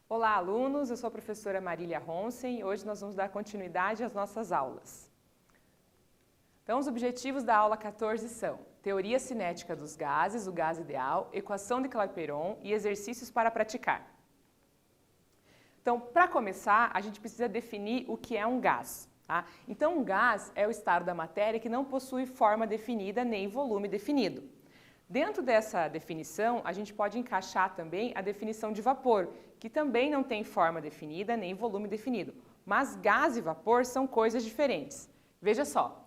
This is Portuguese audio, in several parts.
Olá, alunos! Eu sou a professora Marília Ronsen e hoje nós vamos dar continuidade às nossas aulas. Então, os objetivos da aula 14 são teoria cinética dos gases, o gás ideal, equação de Clapeyron e exercícios para praticar. Então, para começar, a gente precisa definir o que é um gás. Tá? Então, um gás é o estado da matéria que não possui forma definida nem volume definido. Dentro dessa definição, a gente pode encaixar também a definição de vapor, que também não tem forma definida nem volume definido. Mas gás e vapor são coisas diferentes. Veja só,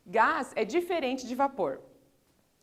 gás é diferente de vapor,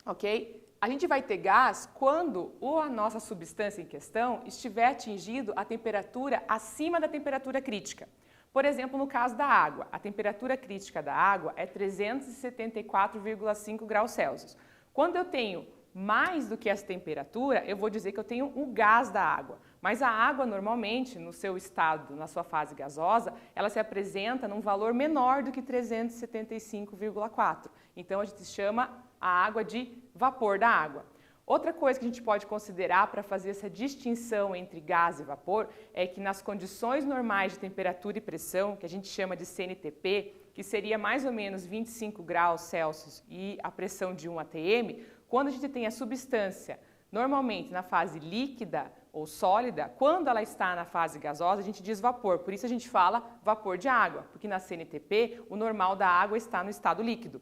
ok? A gente vai ter gás quando a nossa substância em questão estiver atingindo a temperatura acima da temperatura crítica. Por exemplo, no caso da água, a temperatura crítica da água é 374,5 graus Celsius. Quando eu tenho mais do que essa temperatura, eu vou dizer que eu tenho o gás da água. Mas a água, normalmente, no seu estado, na sua fase gasosa, ela se apresenta num valor menor do que 375,4. Então, a gente chama a água de vapor da água. Outra coisa que a gente pode considerar para fazer essa distinção entre gás e vapor é que nas condições normais de temperatura e pressão, que a gente chama de CNTP, que seria mais ou menos 25 graus Celsius e a pressão de 1 atm, quando a gente tem a substância normalmente na fase líquida ou sólida, quando ela está na fase gasosa, a gente diz vapor, por isso a gente fala vapor de água, porque na CNTP o normal da água está no estado líquido.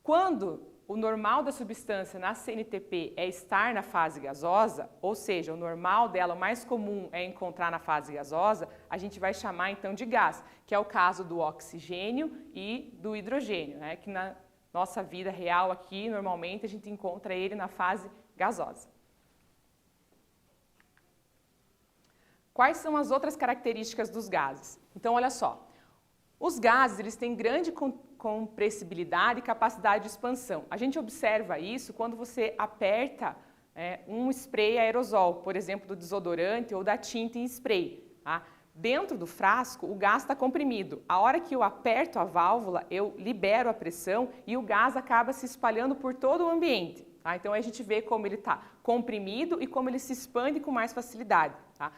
Quando o normal da substância na CNTP é estar na fase gasosa, ou seja, o normal dela, o mais comum é encontrar na fase gasosa, a gente vai chamar então de gás, que é o caso do oxigênio e do hidrogênio, né? Que na nossa vida real aqui, normalmente, a gente encontra ele na fase gasosa. Quais são as outras características dos gases? Então, olha só, os gases eles têm grande compressibilidade e capacidade de expansão. A gente observa isso quando você aperta um spray aerosol, por exemplo, do desodorante ou da tinta em spray. Tá? Dentro do frasco, o gás está comprimido. A hora que eu aperto a válvula, eu libero a pressão e o gás acaba se espalhando por todo o ambiente. Tá? Então, a gente vê como ele está comprimido e como ele se expande com mais facilidade. Tá?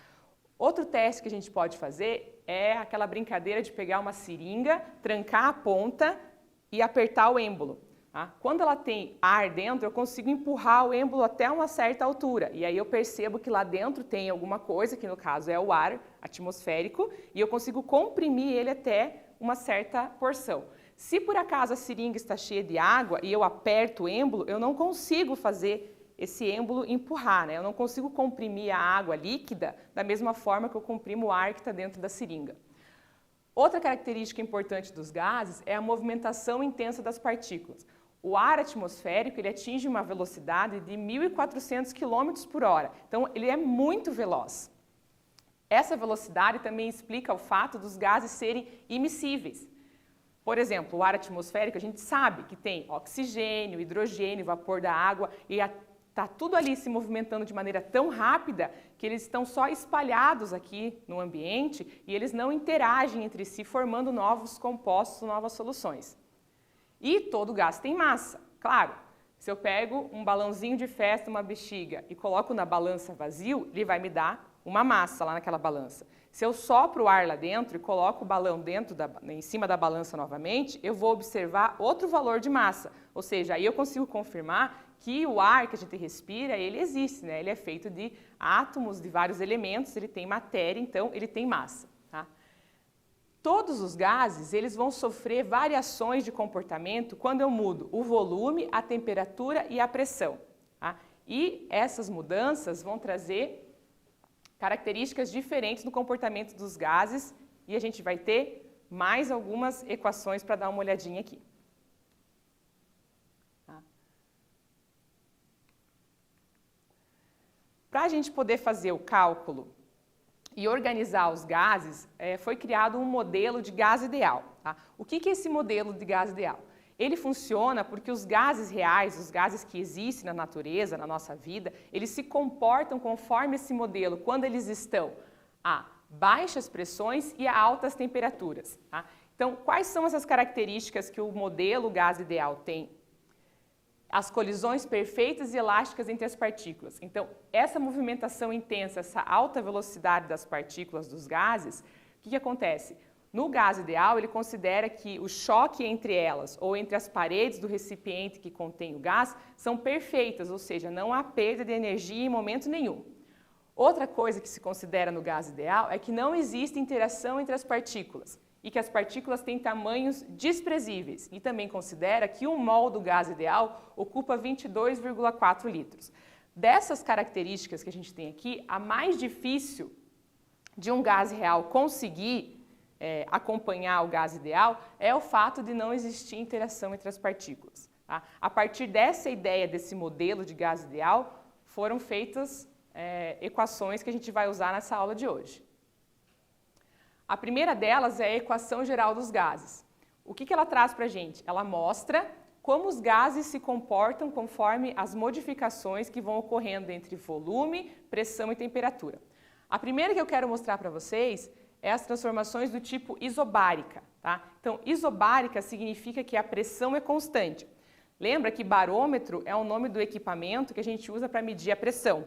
Outro teste que a gente pode fazer é aquela brincadeira de pegar uma seringa, trancar a ponta e apertar o êmbolo. Tá? Quando ela tem ar dentro, eu consigo empurrar o êmbolo até uma certa altura. E aí eu percebo que lá dentro tem alguma coisa, que no caso é o ar atmosférico, e eu consigo comprimir ele até uma certa porção. Se por acaso a seringa está cheia de água e eu aperto o êmbolo, eu não consigo fazer esse êmbolo empurrar, né? Eu não consigo comprimir a água líquida da mesma forma que eu comprimo o ar que está dentro da seringa. Outra característica importante dos gases é a movimentação intensa das partículas. O ar atmosférico ele atinge uma velocidade de 1.400 km por hora, então ele é muito veloz. Essa velocidade também explica o fato dos gases serem imissíveis. Por exemplo, o ar atmosférico a gente sabe que tem oxigênio, hidrogênio, vapor da água e está tudo ali se movimentando de maneira tão rápida que eles estão só espalhados aqui no ambiente e eles não interagem entre si formando novos compostos, novas soluções. E todo gás tem massa, claro. Se eu pego um balãozinho de festa, uma bexiga e coloco na balança vazio, ele vai me dar uma massa lá naquela balança. Se eu sopro o ar lá dentro e coloco o balão em cima da balança novamente, eu vou observar outro valor de massa. Ou seja, aí eu consigo confirmar que o ar que a gente respira, ele existe, né? Ele é feito de átomos, de vários elementos, ele tem matéria, então ele tem massa. Tá? Todos os gases, eles vão sofrer variações de comportamento quando eu mudo o volume, a temperatura e a pressão. Tá? E essas mudanças vão trazer características diferentes no comportamento dos gases e a gente vai ter mais algumas equações para dar uma olhadinha aqui. Para a gente poder fazer o cálculo e organizar os gases, foi criado um modelo de gás ideal. Tá? O que é esse modelo de gás ideal? Ele funciona porque os gases reais, os gases que existem na natureza, na nossa vida, eles se comportam conforme esse modelo quando eles estão a baixas pressões e a altas temperaturas. Tá? Então, quais são essas características que o modelo gás ideal tem? As colisões perfeitas e elásticas entre as partículas. Então, essa movimentação intensa, essa alta velocidade das partículas dos gases, o que acontece? No gás ideal, ele considera que o choque entre elas ou entre as paredes do recipiente que contém o gás são perfeitas, ou seja, não há perda de energia em momento nenhum. Outra coisa que se considera no gás ideal é que não existe interação entre as partículas e que as partículas têm tamanhos desprezíveis, e também considera que 1 mol do gás ideal ocupa 22,4 litros. Dessas características que a gente tem aqui, a mais difícil de um gás real conseguir acompanhar o gás ideal é o fato de não existir interação entre as partículas. Tá? A partir dessa ideia, desse modelo de gás ideal, foram feitas equações que a gente vai usar nessa aula de hoje. A primeira delas é a equação geral dos gases. O que ela traz para a gente? Ela mostra como os gases se comportam conforme as modificações que vão ocorrendo entre volume, pressão e temperatura. A primeira que eu quero mostrar para vocês é as transformações do tipo isobárica. Tá? Então, isobárica significa que a pressão é constante. Lembra que barômetro é o nome do equipamento que a gente usa para medir a pressão.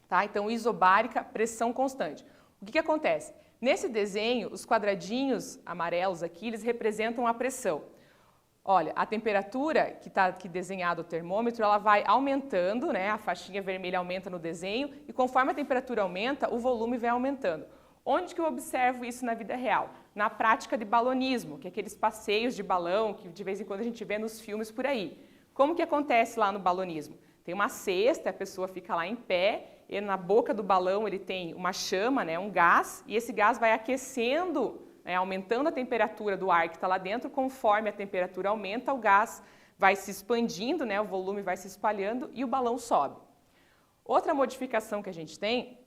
Tá? Então, isobárica, pressão constante. O que acontece? Nesse desenho, os quadradinhos amarelos aqui, eles representam a pressão. Olha, a temperatura que está aqui desenhado o termômetro, ela vai aumentando, né? A faixinha vermelha aumenta no desenho e conforme a temperatura aumenta, o volume vai aumentando. Onde que eu observo isso na vida real? Na prática de balonismo, que é aqueles passeios de balão que de vez em quando a gente vê nos filmes por aí. Como que acontece lá no balonismo? Tem uma cesta, a pessoa fica lá em pé, e na boca do balão ele tem uma chama, né, um gás, e esse gás vai aquecendo, né, aumentando a temperatura do ar que está lá dentro. Conforme a temperatura aumenta, o gás vai se expandindo, né, o volume vai se espalhando e o balão sobe. Outra modificação que a gente tem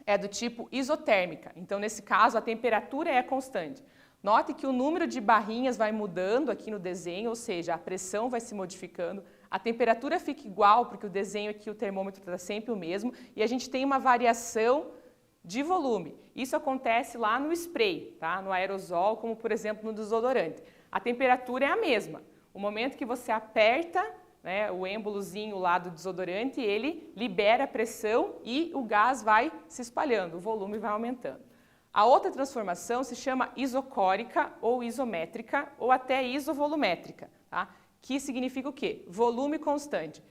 é do tipo isotérmica. Então, nesse caso, a temperatura é constante. Note que o número de barrinhas vai mudando aqui no desenho, ou seja, a pressão vai se modificando, a temperatura fica igual, porque o desenho aqui, o termômetro está sempre o mesmo, e a gente tem uma variação de volume. Isso acontece lá no spray, tá? No aerosol, como por exemplo no desodorante. A temperatura é a mesma. O momento que você aperta, né, o êmbolozinho lá do desodorante, ele libera a pressão e o gás vai se espalhando, o volume vai aumentando. A outra transformação se chama isocórica ou isométrica ou até isovolumétrica, tá? Que significa o quê? Volume constante. O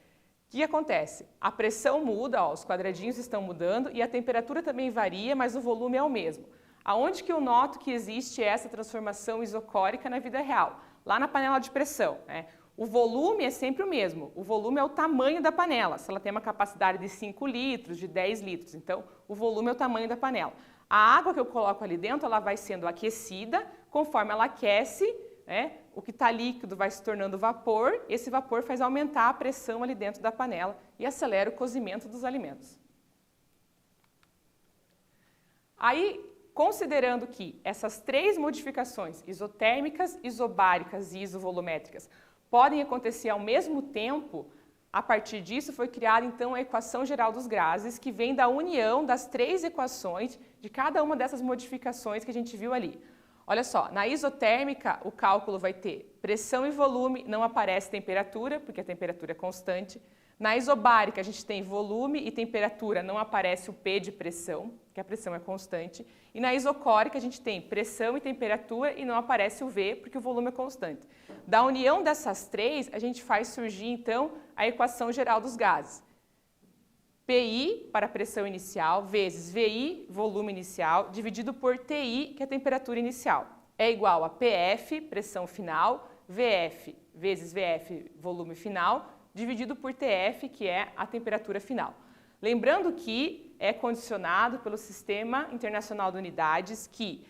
que acontece? A pressão muda, ó, os quadradinhos estão mudando e a temperatura também varia, mas o volume é o mesmo. Aonde que eu noto que existe essa transformação isocórica na vida real? Lá na panela de pressão, né? O volume é sempre o mesmo. O volume é o tamanho da panela. Se ela tem uma capacidade de 5 litros, de 10 litros, então o volume é o tamanho da panela. A água que eu coloco ali dentro, ela vai sendo aquecida, conforme ela aquece, né, o que está líquido vai se tornando vapor, esse vapor faz aumentar a pressão ali dentro da panela e acelera o cozimento dos alimentos. Aí, considerando que essas três modificações, isotérmicas, isobáricas e isovolumétricas, podem acontecer ao mesmo tempo, a partir disso foi criada então a equação geral dos gases, que vem da união das três equações de cada uma dessas modificações que a gente viu ali. Olha só, na isotérmica o cálculo vai ter pressão e volume, não aparece temperatura, porque a temperatura é constante. Na isobárica a gente tem volume e temperatura, não aparece o P de pressão, que a pressão é constante. E na isocórica a gente tem pressão e temperatura e não aparece o V, porque o volume é constante. Da união dessas três, a gente faz surgir então a equação geral dos gases. PI para a pressão inicial, vezes VI, volume inicial, dividido por TI, que é a temperatura inicial. É igual a PF, pressão final, VF vezes VF, volume final, dividido por TF, que é a temperatura final. Lembrando que é condicionado pelo Sistema Internacional de Unidades que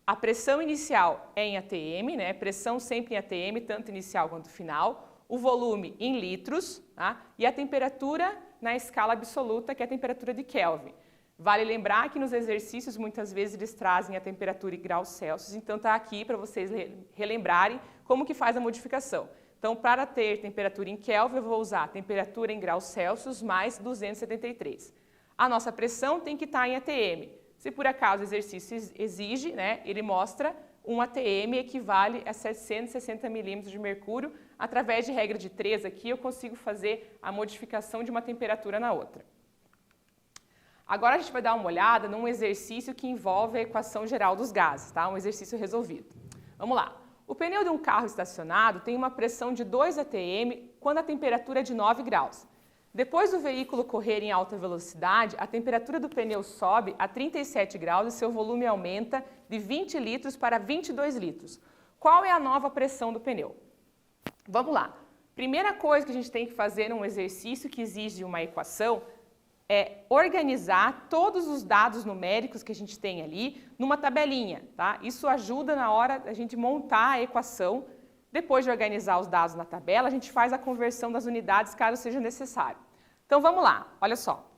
a pressão inicial é em ATM, né? Pressão sempre em ATM, tanto inicial quanto final, o volume em litros, tá? E a temperatura na escala absoluta, que é a temperatura de Kelvin. Vale lembrar que nos exercícios, muitas vezes, eles trazem a temperatura em graus Celsius, então está aqui para vocês relembrarem como que faz a modificação. Então, para ter temperatura em Kelvin, eu vou usar a temperatura em graus Celsius mais 273. A nossa pressão tem que estar em ATM. Se por acaso o exercício exige, né, ele mostra 1 atm equivale a 760 milímetros de mercúrio. Através de regra de 3 aqui, eu consigo fazer a modificação de uma temperatura na outra. Agora a gente vai dar uma olhada num exercício que envolve a equação geral dos gases, tá? Um exercício resolvido. Vamos lá. O pneu de um carro estacionado tem uma pressão de 2 atm quando a temperatura é de 9 graus. Depois do veículo correr em alta velocidade, a temperatura do pneu sobe a 37 graus e seu volume aumenta de 20 litros para 22 litros. Qual é a nova pressão do pneu? Vamos lá. Primeira coisa que a gente tem que fazer num exercício que exige uma equação é organizar todos os dados numéricos que a gente tem ali numa tabelinha, tá? Isso ajuda na hora da gente montar a equação. Depois de organizar os dados na tabela, a gente faz a conversão das unidades caso seja necessário. Então vamos lá, olha só.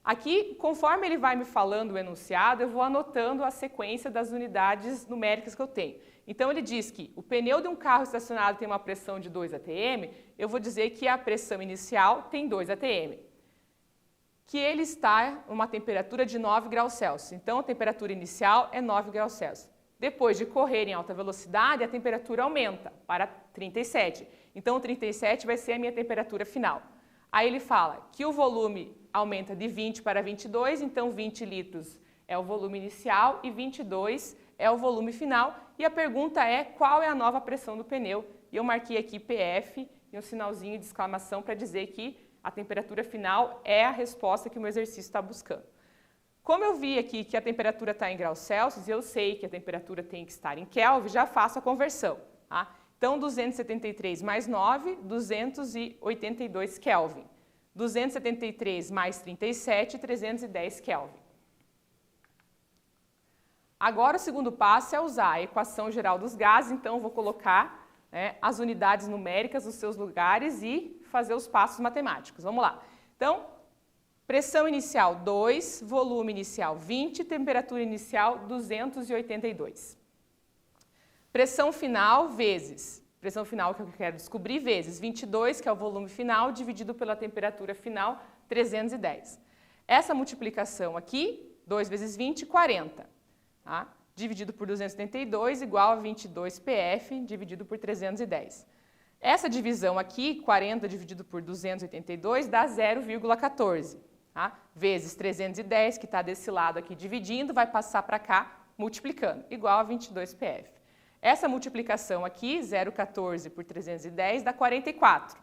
Aqui, conforme ele vai me falando o enunciado, eu vou anotando a sequência das unidades numéricas que eu tenho. Então ele diz que o pneu de um carro estacionado tem uma pressão de 2 atm, eu vou dizer que a pressão inicial tem 2 atm. Que ele está em uma temperatura de 9 graus Celsius. Então a temperatura inicial é 9 graus Celsius. Depois de correr em alta velocidade, a temperatura aumenta para 37. Então 37 vai ser a minha temperatura final. Aí ele fala que o volume aumenta de 20 para 22, então 20 litros é o volume inicial e 22 é o volume final. E a pergunta é qual é a nova pressão do pneu. E eu marquei aqui PF e um sinalzinho de exclamação para dizer que a temperatura final é a resposta que o meu exercício está buscando. Como eu vi aqui que a temperatura está em graus Celsius, eu sei que a temperatura tem que estar em Kelvin, já faço a conversão. Tá? Então, 273 mais 9, 282 Kelvin. 273 mais 37, 310 Kelvin. Agora, o segundo passo é usar a equação geral dos gases, então eu vou colocar as unidades numéricas nos seus lugares e fazer os passos matemáticos. Vamos lá. Então, pressão inicial 2, volume inicial 20, temperatura inicial 282. Pressão final vezes, pressão final que eu quero descobrir, vezes 22, que é o volume final, dividido pela temperatura final, 310. Essa multiplicação aqui, 2 vezes 20, 40. Tá? Dividido por 272, igual a 22 PF, dividido por 310. Essa divisão aqui, 40 dividido por 282, dá 0,14. Tá? Vezes 310, que está desse lado aqui dividindo, vai passar para cá multiplicando, igual a 22 PF. Essa multiplicação aqui, 0,14 por 310, dá 44.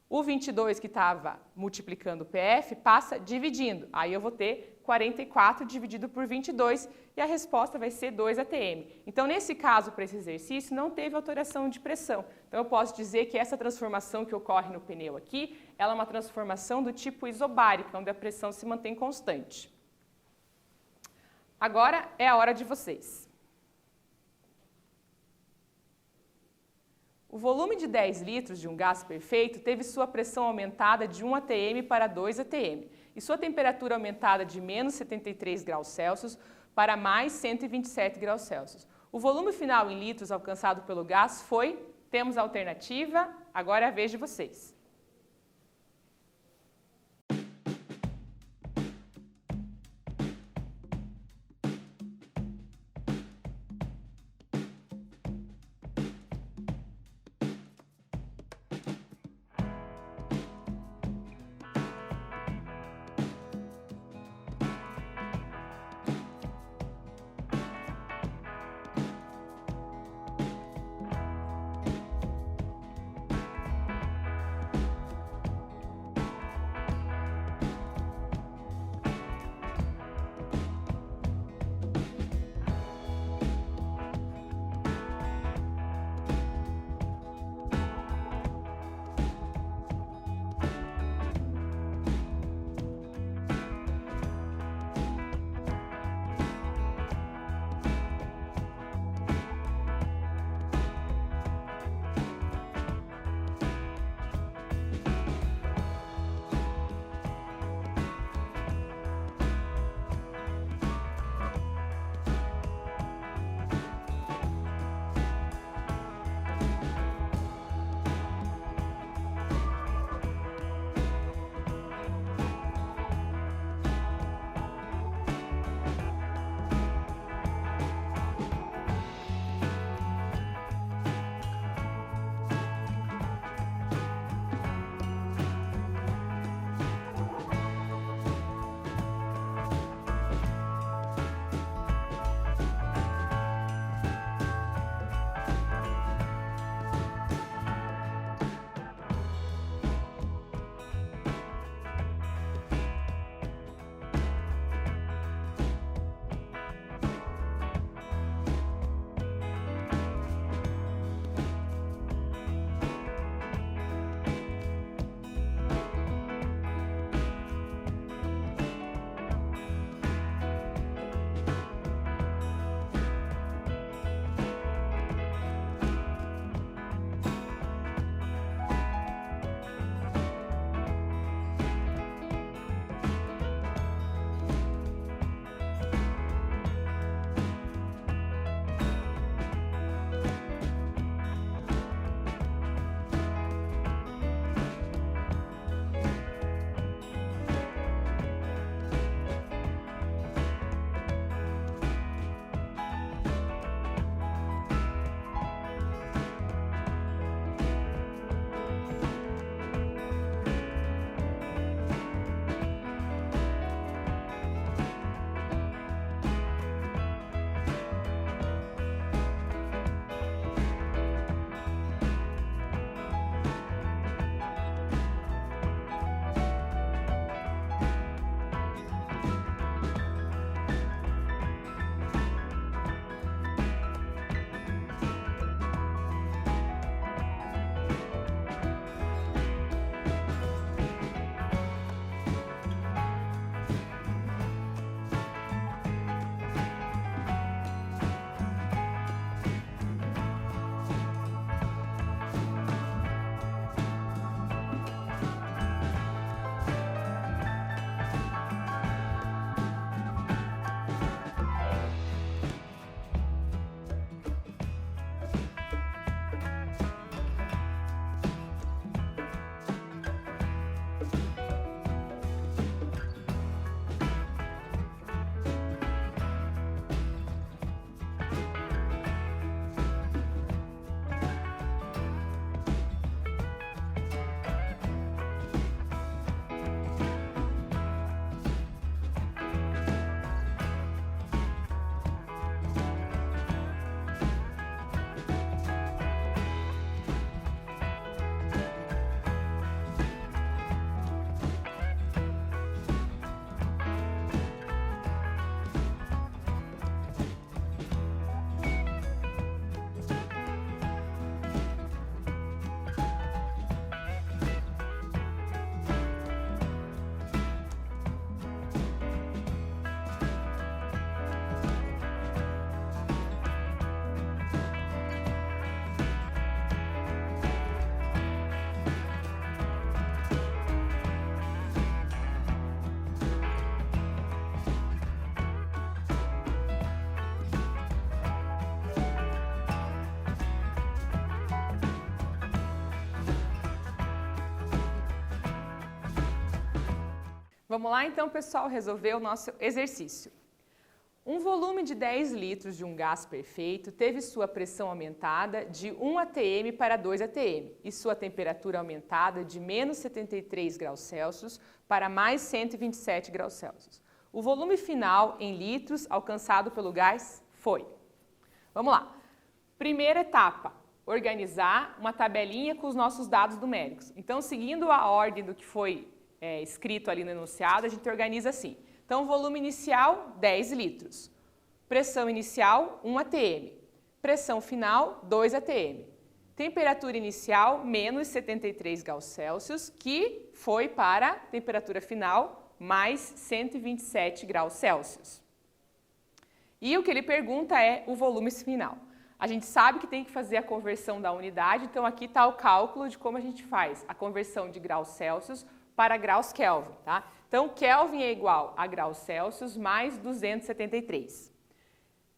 O 22 que estava multiplicando o PF passa dividindo. Aí eu vou ter 44 dividido por 22 e a resposta vai ser 2 atm. Então, nesse caso, para esse exercício, não teve alteração de pressão. Então, eu posso dizer que essa transformação que ocorre no pneu aqui, ela é uma transformação do tipo isobárica, onde a pressão se mantém constante. Agora é a hora de vocês. O volume de 10 litros de um gás perfeito teve sua pressão aumentada de 1 atm para 2 atm e sua temperatura aumentada de menos 73 graus Celsius para mais 127 graus Celsius. O volume final em litros alcançado pelo gás foi, temos a alternativa, agora é a vez de vocês. Vamos lá então, pessoal, resolver o nosso exercício. Um volume de 10 litros de um gás perfeito teve sua pressão aumentada de 1 atm para 2 atm e sua temperatura aumentada de menos 73 graus Celsius para mais 127 graus Celsius. O volume final em litros alcançado pelo gás foi. Vamos lá. Primeira etapa, organizar uma tabelinha com os nossos dados numéricos. Então, seguindo a ordem do que foi escrito ali no enunciado, a gente organiza assim. Então, volume inicial, 10 litros. Pressão inicial, 1 atm. Pressão final, 2 atm. Temperatura inicial, menos 73 graus Celsius, que foi para temperatura final, mais 127 graus Celsius. E o que ele pergunta é o volume final. A gente sabe que tem que fazer a conversão da unidade, então aqui está o cálculo de como a gente faz a conversão de graus Celsius para graus Kelvin, tá? Então, Kelvin é igual a graus Celsius mais 273.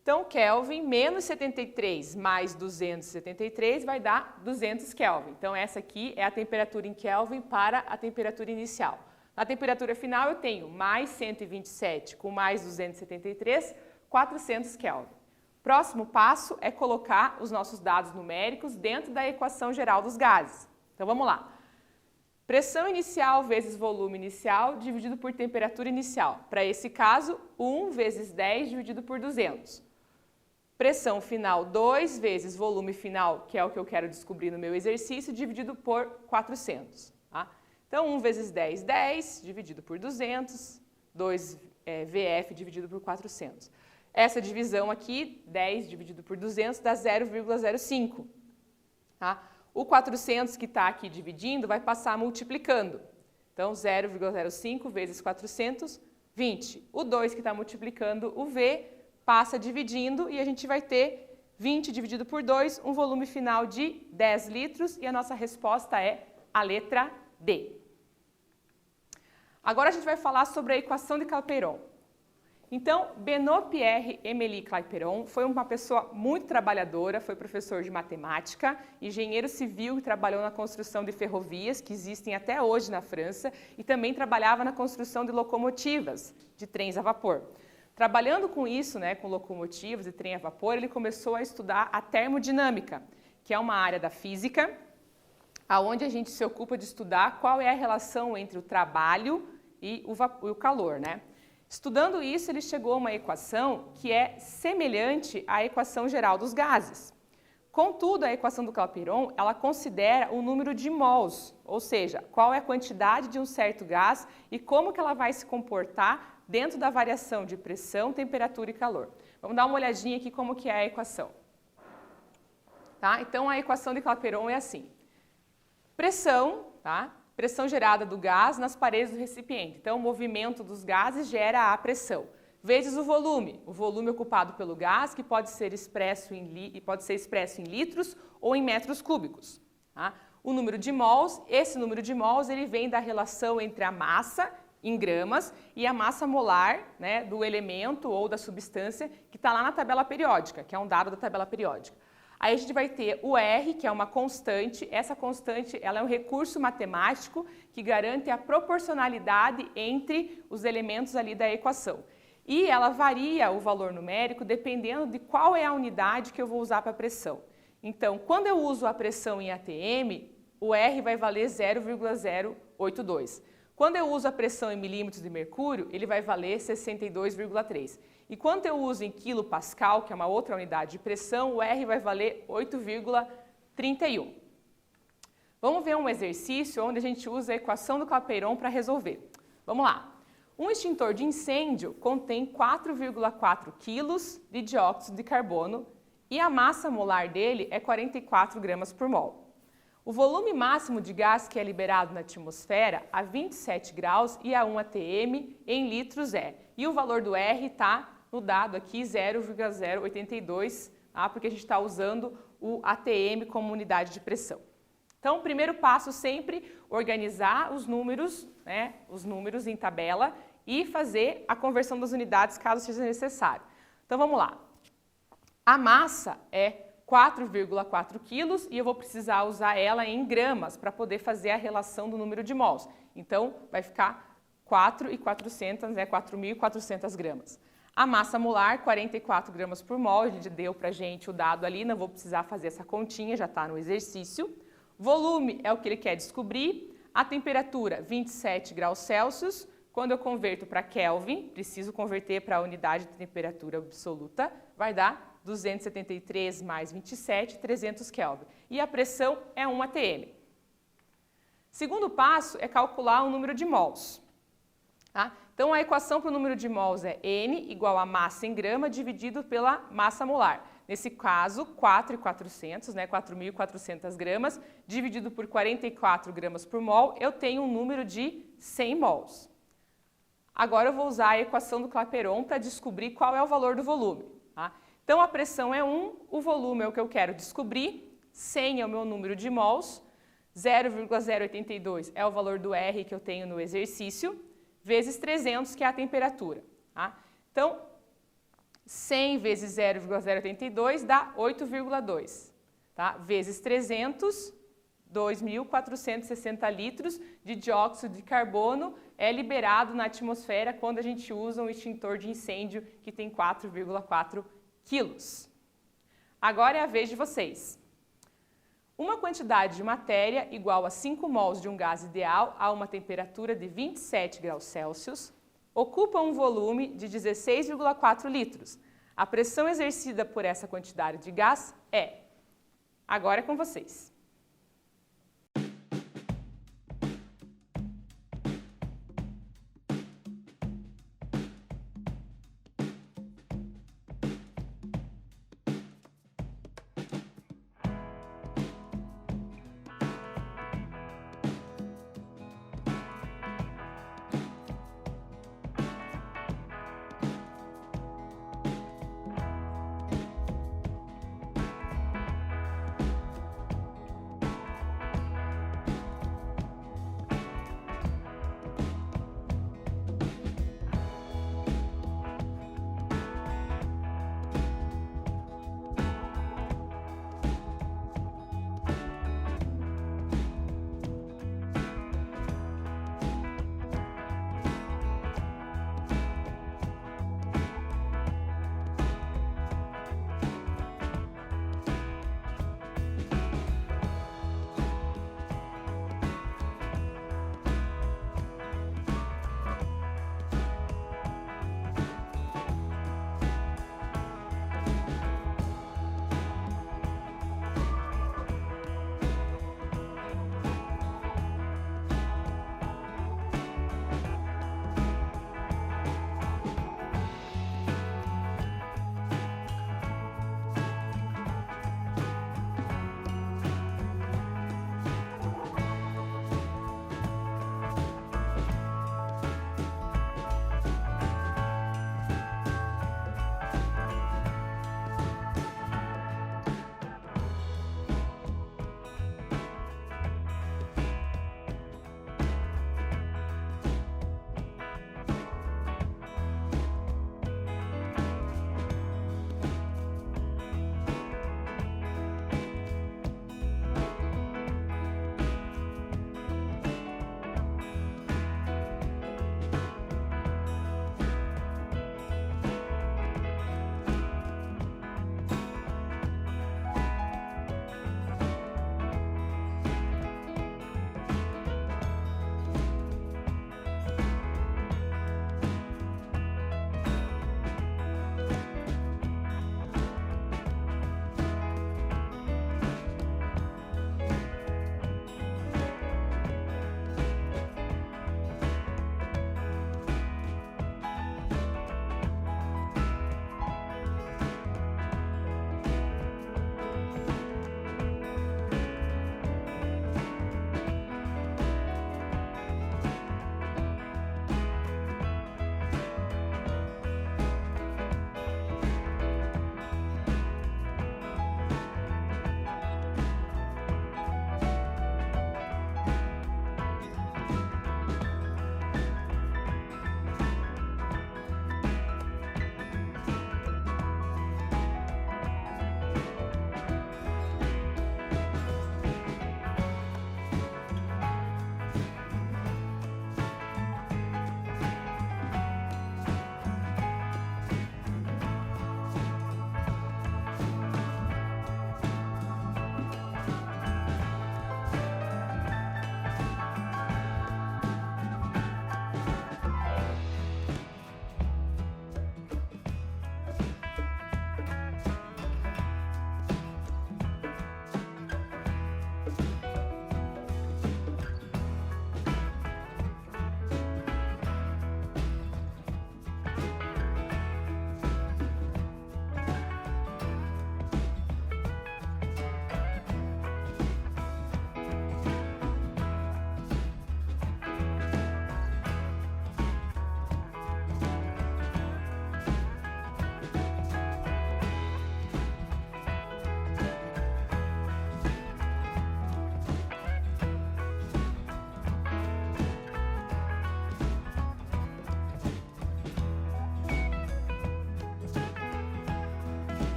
Então, Kelvin menos 73 mais 273 vai dar 200 Kelvin. Então, essa aqui é a temperatura em Kelvin para a temperatura inicial. Na temperatura final, eu tenho mais 127 com mais 273, 400 Kelvin. Próximo passo é colocar os nossos dados numéricos dentro da equação geral dos gases. Então, vamos lá. Pressão inicial vezes volume inicial dividido por temperatura inicial. Para esse caso, 1 vezes 10 dividido por 200. Pressão final 2 vezes volume final, que é o que eu quero descobrir no meu exercício, dividido por 400. Tá? Então, 1 vezes 10, 10, dividido por 200, 2 VF dividido por 400. Essa divisão aqui, 10 dividido por 200, dá 0,05. Tá? O 400 que está aqui dividindo vai passar multiplicando. Então, 0,05 vezes 400, 20. O 2 que está multiplicando o V passa dividindo e a gente vai ter 20 dividido por 2, um volume final de 10 litros e a nossa resposta é a letra D. Agora a gente vai falar sobre a equação de Clapeyron. Então, Benoît Pierre Émilie Clapeyron foi uma pessoa muito trabalhadora, foi professor de matemática, engenheiro civil que trabalhou na construção de ferrovias, que existem até hoje na França, e também trabalhava na construção de locomotivas, de trens a vapor. Trabalhando com isso, com locomotivas e trem a vapor, ele começou a estudar a termodinâmica, que é uma área da física, onde a gente se ocupa de estudar qual é a relação entre o trabalho e o calor, Estudando isso, ele chegou a uma equação que é semelhante à equação geral dos gases. Contudo, a equação do Clapeyron, ela considera o número de mols, ou seja, qual é a quantidade de um certo gás e como que ela vai se comportar dentro da variação de pressão, temperatura e calor. Vamos dar uma olhadinha aqui como que é a equação. Tá? Então, a equação de Clapeyron é assim. Pressão, pressão gerada do gás nas paredes do recipiente. Então, o movimento dos gases gera a pressão, vezes o volume ocupado pelo gás, que pode ser expresso em litros ou em metros cúbicos. Tá? O número de mols, esse número de mols, ele vem da relação entre a massa, em gramas, e a massa molar do elemento ou da substância que está lá na tabela periódica, que é um dado da tabela periódica. Aí a gente vai ter o R, que é uma constante. Essa constante ela é um recurso matemático que garante a proporcionalidade entre os elementos ali da equação. E ela varia o valor numérico dependendo de qual é a unidade que eu vou usar para a pressão. Então, quando eu uso a pressão em atm, o R vai valer 0,082. Quando eu uso a pressão em milímetros de mercúrio, ele vai valer 62,3. E quando eu uso em quilopascal, que é uma outra unidade de pressão, o R vai valer 8,31. Vamos ver um exercício onde a gente usa a equação do Clapeyron para resolver. Vamos lá. Um extintor de incêndio contém 4,4 quilos de dióxido de carbono e a massa molar dele é 44 gramas por mol. O volume máximo de gás que é liberado na atmosfera a 27 graus e a 1 atm em litros é. E o valor do R está no dado aqui 0,082, porque a gente está usando o atm como unidade de pressão. Então, o primeiro passo sempre organizar os números em tabela e fazer a conversão das unidades caso seja necessário. Então, vamos lá. A massa é 4,4 quilos e eu vou precisar usar ela em gramas para poder fazer a relação do número de mols. Então, vai ficar 4.400, né, 4.400 gramas. A massa molar, 44 gramas por mol, ele deu pra gente o dado ali, não vou precisar fazer essa continha, já está no exercício. Volume é o que ele quer descobrir. A temperatura, 27 graus Celsius. Quando eu converto para Kelvin, preciso converter para a unidade de temperatura absoluta, vai dar 273 mais 27, 300 Kelvin. E a pressão é 1 atm. Segundo passo é calcular o número de mols. Tá? Então, a equação para o número de mols é N igual a massa em grama dividido pela massa molar. Nesse caso, 4.400, né, 4.400 gramas, dividido por 44 gramas por mol, eu tenho um número de 100 mols. Agora eu vou usar a equação do Clapeyron para descobrir qual é o valor do volume. Tá? Então, a pressão é 1, o volume é o que eu quero descobrir, 100 é o meu número de mols, 0,082 é o valor do R que eu tenho no exercício, vezes 300, que é a temperatura. Tá? Então, 100 vezes 0,082 dá 8,2. Tá? Vezes 300, 2.460 litros de dióxido de carbono é liberado na atmosfera quando a gente usa um extintor de incêndio que tem 4,4 quilos. Agora é a vez de vocês. Uma quantidade de matéria igual a 5 mols de um gás ideal a uma temperatura de 27 graus Celsius ocupa um volume de 16,4 litros. A pressão exercida por essa quantidade de gás é... Agora é com vocês.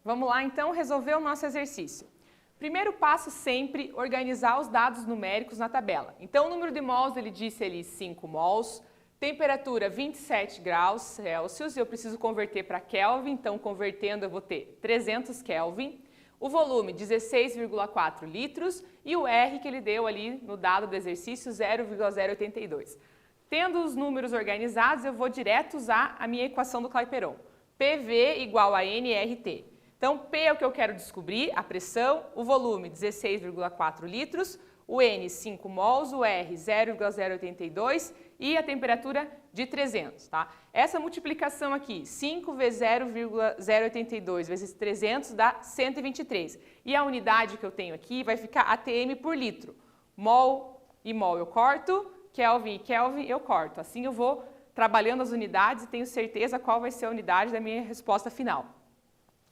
Vamos lá, então, resolver o nosso exercício. Primeiro passo sempre, organizar os dados numéricos na tabela. Então, o número de mols, ele disse ali 5 mols, temperatura 27 graus Celsius, eu preciso converter para Kelvin, então, convertendo, eu vou ter 300 Kelvin. O volume, 16,4 litros, e o R que ele deu ali no dado do exercício, 0,082. Tendo os números organizados, eu vou direto usar a minha equação do Clapeyron. PV igual a nRT. Então, P é o que eu quero descobrir, a pressão, o volume 16,4 litros, o N 5 mols, o R 0,082 e a temperatura de 300, tá? Essa multiplicação aqui, 5 vezes 0,082 vezes 300 dá 123. E a unidade que eu tenho aqui vai ficar ATM por litro. Mol e mol eu corto, Kelvin e Kelvin eu corto. Assim eu vou trabalhando as unidades e tenho certeza qual vai ser a unidade da minha resposta final.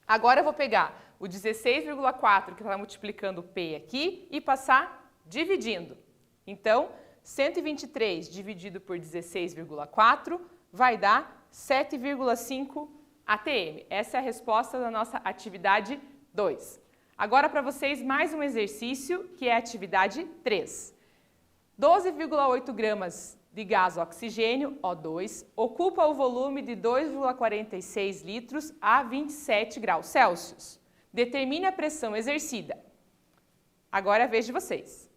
Agora eu vou pegar o 16,4 que está multiplicando o P aqui e passar dividindo. Então, 123 dividido por 16,4 vai dar 7,5 ATM. Essa é a resposta da nossa atividade 2. Agora para vocês mais um exercício que é a atividade 3. 12,8 gramas de gás oxigênio, O2, ocupa o volume de 2,46 litros a 27 graus Celsius. Determine a pressão exercida. Agora é a vez de vocês.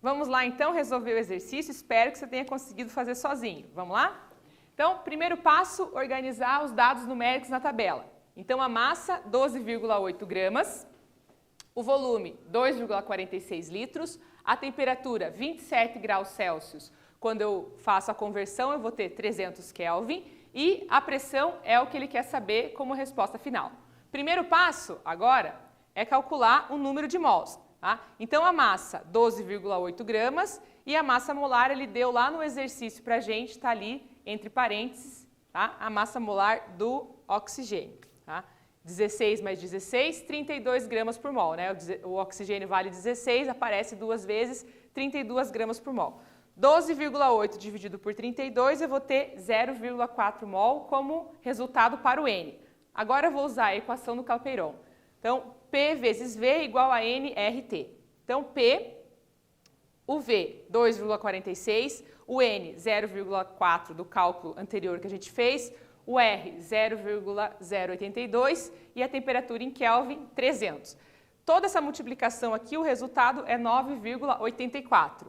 Vamos lá então resolver o exercício, espero que você tenha conseguido fazer sozinho. Vamos lá? Então, primeiro passo, organizar os dados numéricos na tabela. Então, a massa, 12,8 gramas, o volume, 2,46 litros, a temperatura, 27 graus Celsius. Quando eu faço a conversão, eu vou ter 300 Kelvin e a pressão é o que ele quer saber como resposta final. Primeiro passo, agora, é calcular o número de mols. Tá? Então, a massa, 12,8 gramas e a massa molar, ele deu lá no exercício para a gente, está ali entre parênteses, tá? A massa molar do oxigênio. Tá? 16 mais 16, 32 gramas por mol. Né? O oxigênio vale 16, aparece duas vezes, 32 gramas por mol. 12,8 dividido por 32, eu vou ter 0,4 mol como resultado para o N. Agora eu vou usar a equação do Clapeyron. Então, P vezes V igual a nRT. Então, P, o V, 2,46, o N, 0,4 do cálculo anterior que a gente fez, o R, 0,082 e a temperatura em Kelvin, 300. Toda essa multiplicação aqui, o resultado é 9,84.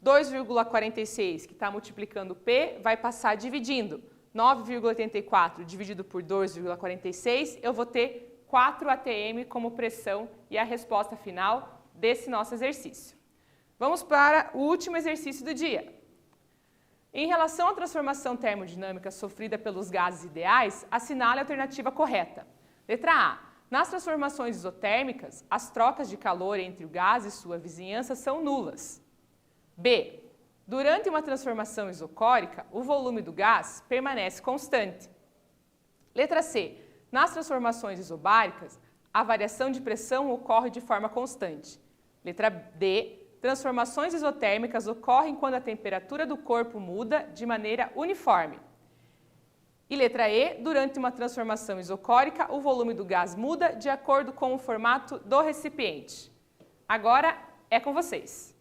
2,46, que está multiplicando P, vai passar dividindo. 9,84 dividido por 2,46, eu vou ter 4 atm como pressão e a resposta final desse nosso exercício. Vamos para o último exercício do dia. Em relação à transformação termodinâmica sofrida pelos gases ideais, assinale a alternativa correta. Letra A. Nas transformações isotérmicas, as trocas de calor entre o gás e sua vizinhança são nulas. B. Durante uma transformação isocórica, o volume do gás permanece constante. Letra C. Nas transformações isobáricas, a variação de pressão ocorre de forma constante. Letra D. Transformações isotérmicas ocorrem quando a temperatura do corpo muda de maneira uniforme. E letra E. Durante uma transformação isocórica, o volume do gás muda de acordo com o formato do recipiente. Agora é com vocês.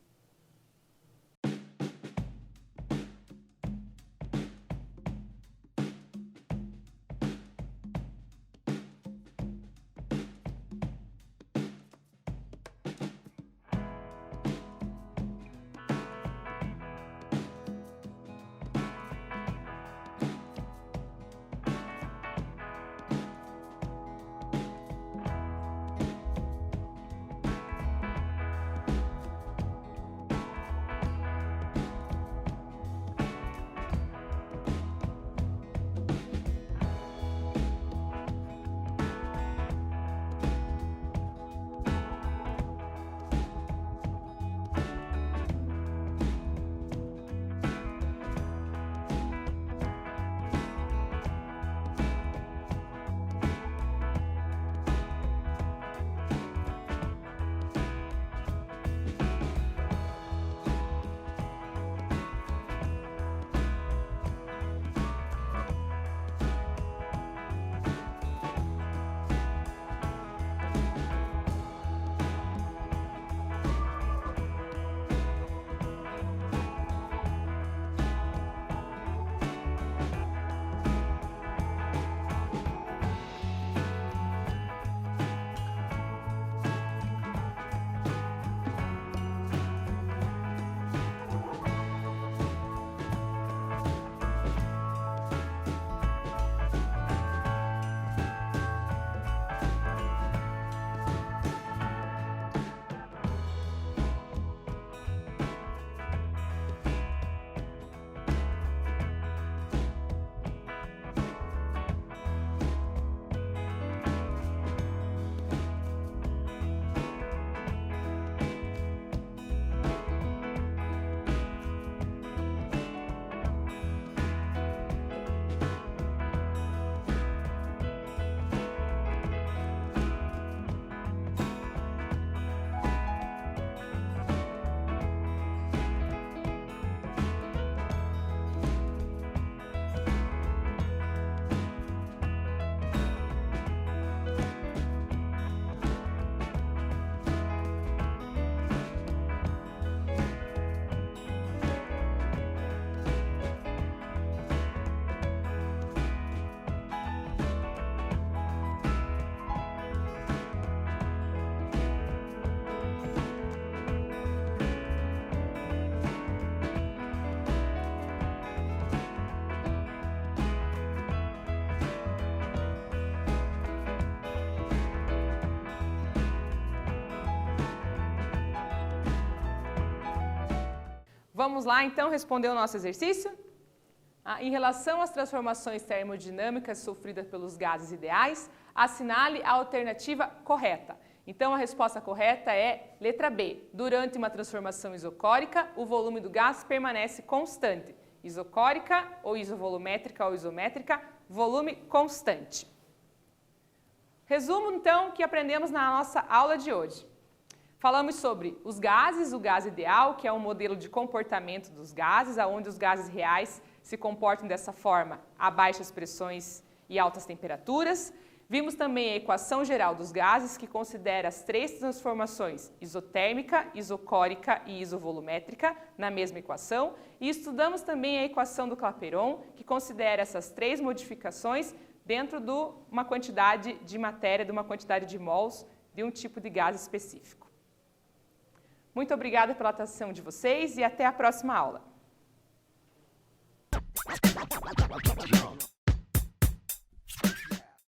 Vamos lá, então, responder o nosso exercício? Em relação às transformações termodinâmicas sofridas pelos gases ideais, assinale a alternativa correta. Então, a resposta correta é letra B. Durante uma transformação isocórica, o volume do gás permanece constante. Isocórica, ou isovolumétrica ou isométrica, volume constante. Resumo, então, o que aprendemos na nossa aula de hoje. Falamos sobre os gases, o gás ideal, que é um modelo de comportamento dos gases, onde os gases reais se comportam dessa forma a baixas pressões e altas temperaturas. Vimos também a equação geral dos gases, que considera as três transformações isotérmica, isocórica e isovolumétrica na mesma equação. E estudamos também a equação do Clapeyron, que considera essas três modificações dentro de uma quantidade de matéria, de uma quantidade de mols de um tipo de gás específico. Muito obrigada pela atenção de vocês e até a próxima aula.